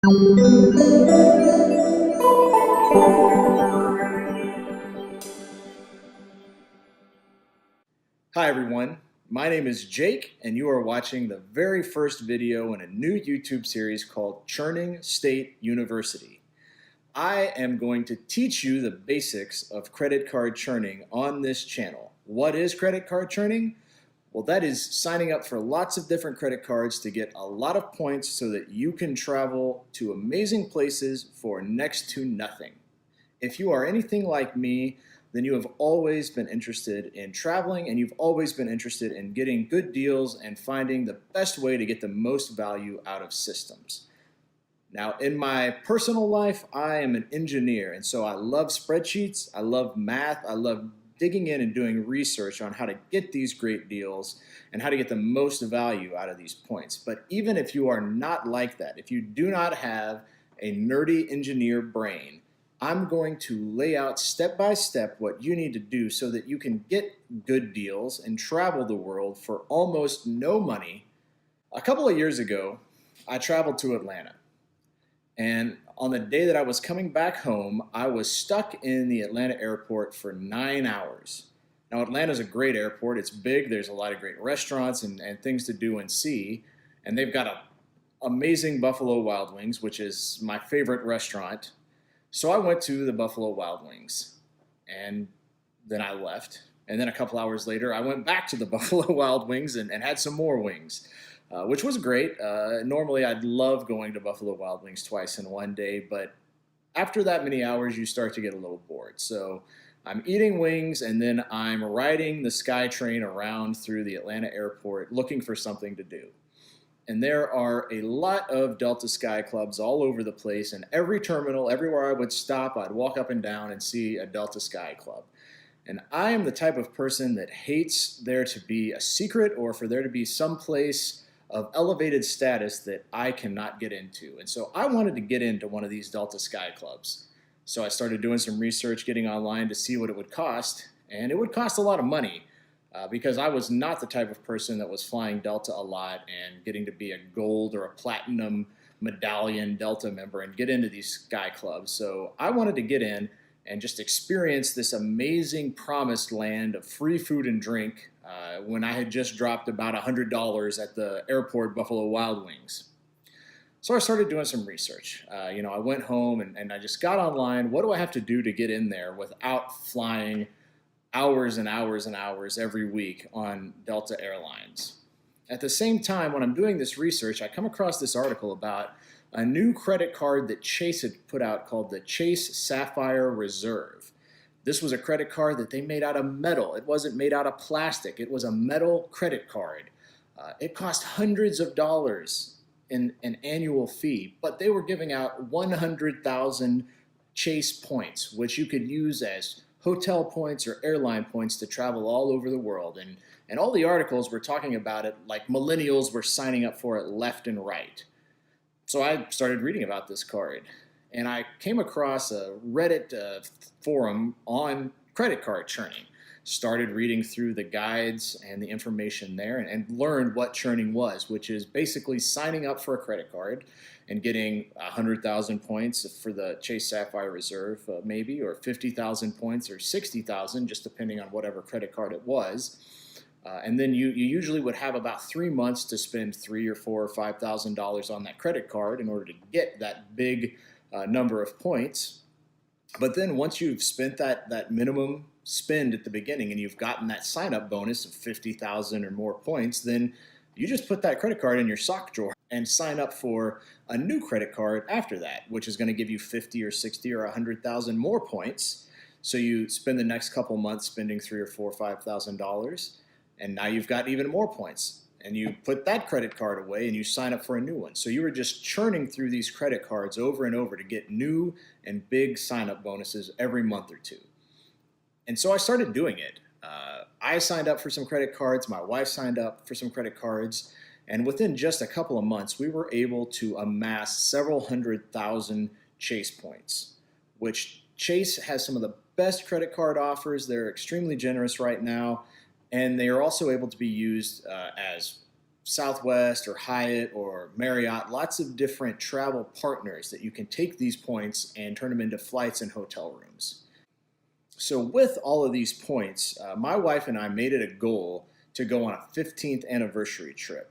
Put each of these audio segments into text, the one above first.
Hi everyone, my name is Jake and you are watching the very first video in a new YouTube series called Churning State University. I am going to teach you the basics of credit card churning on this channel. What is credit card churning? Well, that is signing up for lots of different credit cards to get a lot of points so that you can travel to amazing places for next to nothing. If you are anything like me, then you have always been interested in traveling and you've always been interested in getting good deals and finding the best way to get the most value out of systems. Now, in my personal life, I am an engineer, and so I love spreadsheets, I love math, I love digging in and doing research on how to get these great deals and how to get the most value out of these points. But even if you are not like that, if you do not have a nerdy engineer brain, I'm going to lay out step by step what you need to do so that you can get good deals and travel the world for almost no money. A couple of years ago, I traveled to Atlanta. And on the day that I was coming back home, I was stuck in the Atlanta airport for 9 hours. Now, Atlanta's a great airport. It's big. There's a lot of great restaurants and things to do and see. And they've got an amazing Buffalo Wild Wings, which is my favorite restaurant. So I went to the Buffalo Wild Wings, and then I left. And then a couple hours later, I went back to the Buffalo Wild Wings and had some more wings. Which was great. Normally, I'd love going to Buffalo Wild Wings twice in one day, but after that many hours, you start to get a little bored. So I'm eating wings, and then I'm riding the SkyTrain around through the Atlanta airport looking for something to do. And there are a lot of Delta Sky clubs all over the place, and every terminal, everywhere I would stop, I'd walk up and down and see a Delta Sky club. And I am the type of person that hates there to be a secret or for there to be some place of elevated status that I cannot get into. And so I wanted to get into one of these Delta Sky clubs. So I started doing some research, getting online to see what it would cost. And it would cost a lot of money because I was not the type of person that was flying Delta a lot and getting to be a gold or a platinum medallion Delta member and get into these Sky clubs. So I wanted to get in and just experience this amazing promised land of free food and drink when I had just dropped about $100 at the airport Buffalo Wild Wings. So I started doing some research. I went home and I just got online. What do I have to do to get in there without flying hours and hours and hours every week on Delta Airlines? At the same time, when I'm doing this research, I come across this article about a new credit card that Chase had put out called the Chase Sapphire Reserve. This was a credit card that they made out of metal. It wasn't made out of plastic. It was a metal credit card. It cost hundreds of dollars in an annual fee, but they were giving out 100,000 Chase points, which you could use as hotel points or airline points to travel all over the world. And all the articles were talking about it like millennials were signing up for it left and right. So I started reading about this card, and I came across a Reddit forum on credit card churning. Started reading through the guides and the information there and learned what churning was, which is basically signing up for a credit card and getting 100,000 points for the Chase Sapphire Reserve maybe, or 50,000 points or 60,000, just depending on whatever credit card it was. And then you usually would have about 3 months to spend $3,000 or $4,000 or $5,000 on that credit card in order to get that big number of points. But then once you've spent that minimum spend at the beginning and you've gotten that sign-up bonus of 50,000 or more points, then you just put that credit card in your sock drawer and sign up for a new credit card after that, which is going to give you 50 or 60 or 100,000 more points. So you spend the next couple months spending $3,000 or $4,000 or $5,000. And now you've got even more points. And you put that credit card away and you sign up for a new one. So you were just churning through these credit cards over and over to get new and big sign-up bonuses every month or two. And so I started doing it. I signed up for some credit cards. My wife signed up for some credit cards. And within just a couple of months, we were able to amass several 100,000 Chase points, which Chase has some of the best credit card offers. They're extremely generous right now. And they are also able to be used as Southwest or Hyatt or Marriott, lots of different travel partners that you can take these points and turn them into flights and hotel rooms. So with all of these points, my wife and I made it a goal to go on a 15th anniversary trip.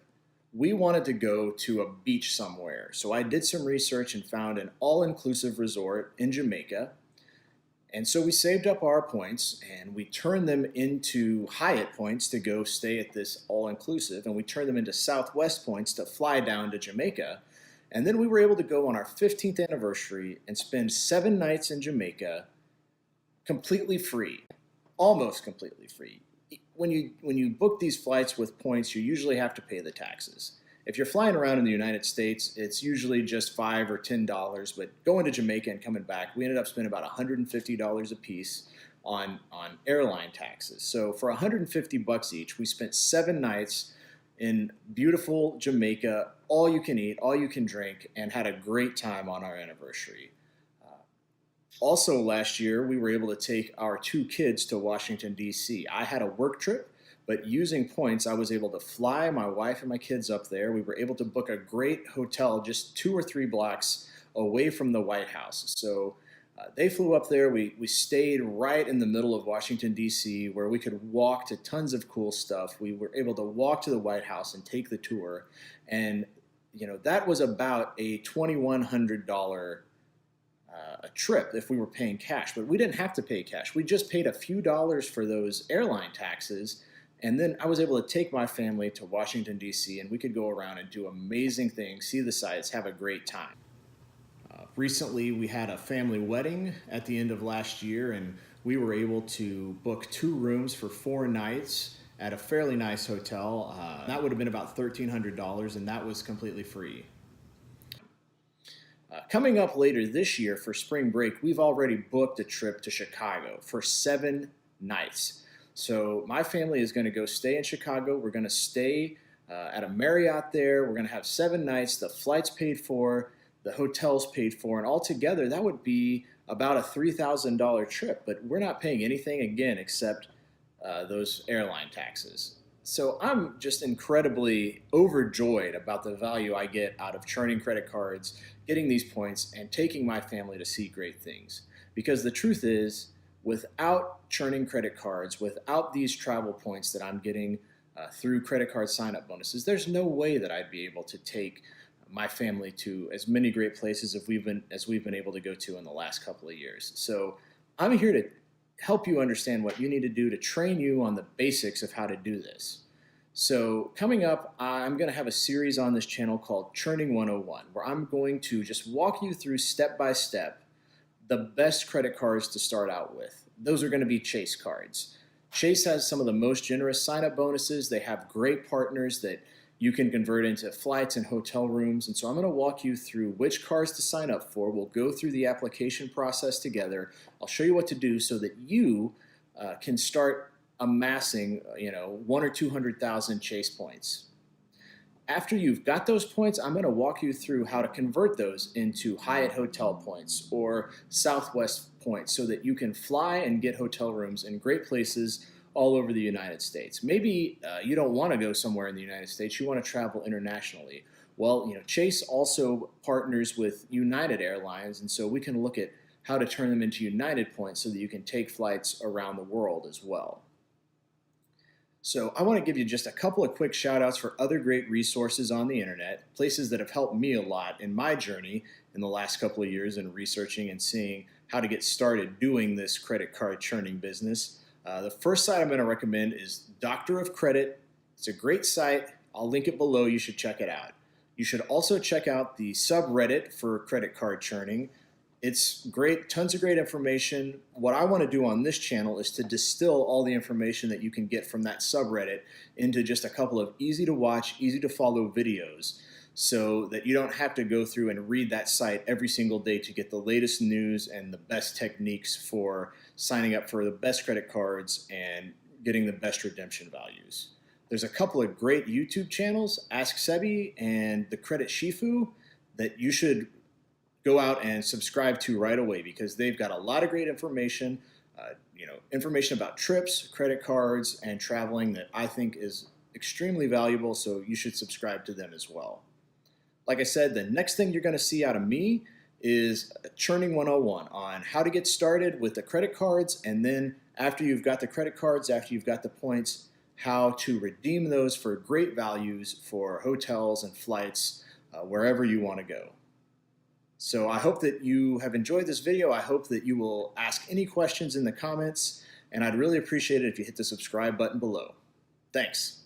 We wanted to go to a beach somewhere. So I did some research and found an all-inclusive resort in Jamaica. And so we saved up our points and we turned them into Hyatt points to go stay at this all-inclusive, and we turned them into Southwest points to fly down to Jamaica. And then we were able to go on our 15th anniversary and spend 7 nights in Jamaica completely free, almost completely free. When you book these flights with points, you usually have to pay the taxes. If you're flying around in the United States, it's usually just $5 or $10, but going to Jamaica and coming back, we ended up spending about $150 a piece on airline taxes. So for $150 each, we spent 7 nights in beautiful Jamaica, all you can eat, all you can drink, and had a great time on our anniversary. Also last year, we were able to take our 2 kids to Washington, D.C. I had a work trip, but using points, I was able to fly my wife and my kids up there. We were able to book a great hotel just 2 or 3 blocks away from the White House. So they flew up there. We stayed right in the middle of Washington, D.C., where we could walk to tons of cool stuff. We were able to walk to the White House and take the tour. And, that was about a $2,100 a trip if we were paying cash. But we didn't have to pay cash. We just paid a few dollars for those airline taxes. And then I was able to take my family to Washington, D.C., and we could go around and do amazing things, see the sights, have a great time. Recently, we had a family wedding at the end of last year, and we were able to book 2 rooms for 4 nights at a fairly nice hotel. That would have been about $1,300, and that was completely free. Coming up later this year for spring break, we've already booked a trip to Chicago for 7 nights. So my family is going to go stay in Chicago. We're going to stay at a Marriott there. We're going to have 7 nights, the flights paid for, the hotels paid for, and altogether that would be about a $3,000 trip. But we're not paying anything again except those airline taxes. So I'm just incredibly overjoyed about the value I get out of churning credit cards, getting these points, and taking my family to see great things. Because the truth is, without churning credit cards, without these travel points that I'm getting through credit card sign-up bonuses, there's no way that I'd be able to take my family to as many great places as we've been able to go to in the last couple of years. So I'm here to help you understand what you need to do to train you on the basics of how to do this. So coming up, I'm going to have a series on this channel called Churning 101, where I'm going to just walk you through step by step the best credit cards to start out with. Those are going to be Chase cards. Chase has some of the most generous sign-up bonuses. They have great partners that you can convert into flights and hotel rooms. And so I'm going to walk you through which cards to sign up for. We'll go through the application process together. I'll show you what to do so that you can start amassing 1 or 200,000 Chase points. After you've got those points, I'm going to walk you through how to convert those into Hyatt hotel points or Southwest points so that you can fly and get hotel rooms in great places all over the United States. Maybe you don't want to go somewhere in the United States, you want to travel internationally. Well, Chase also partners with United Airlines, and so we can look at how to turn them into United points so that you can take flights around the world as well. So I want to give you just a couple of quick shout outs for other great resources on the internet, places that have helped me a lot in my journey in the last couple of years in researching and seeing how to get started doing this credit card churning business. The first site I'm going to recommend is Doctor of Credit. It's a great site. I'll link it below. You should check it out. You should also check out the subreddit for credit card churning. It's great, tons of great information. What I want to do on this channel is to distill all the information that you can get from that subreddit into just a couple of easy to watch, easy to follow videos so that you don't have to go through and read that site every single day to get the latest news and the best techniques for signing up for the best credit cards and getting the best redemption values. There's a couple of great YouTube channels, Ask Sebi and The Credit Shifu, that you should go out and subscribe to right away because they've got a lot of great information, information about trips, credit cards, and traveling that I think is extremely valuable, so you should subscribe to them as well. Like I said, the next thing you're going to see out of me is a Churning 101 on how to get started with the credit cards, and then after you've got the credit cards, after you've got the points, how to redeem those for great values for hotels and flights wherever you want to go. So I hope that you have enjoyed this video. I hope that you will ask any questions in the comments, and I'd really appreciate it if you hit the subscribe button below. Thanks.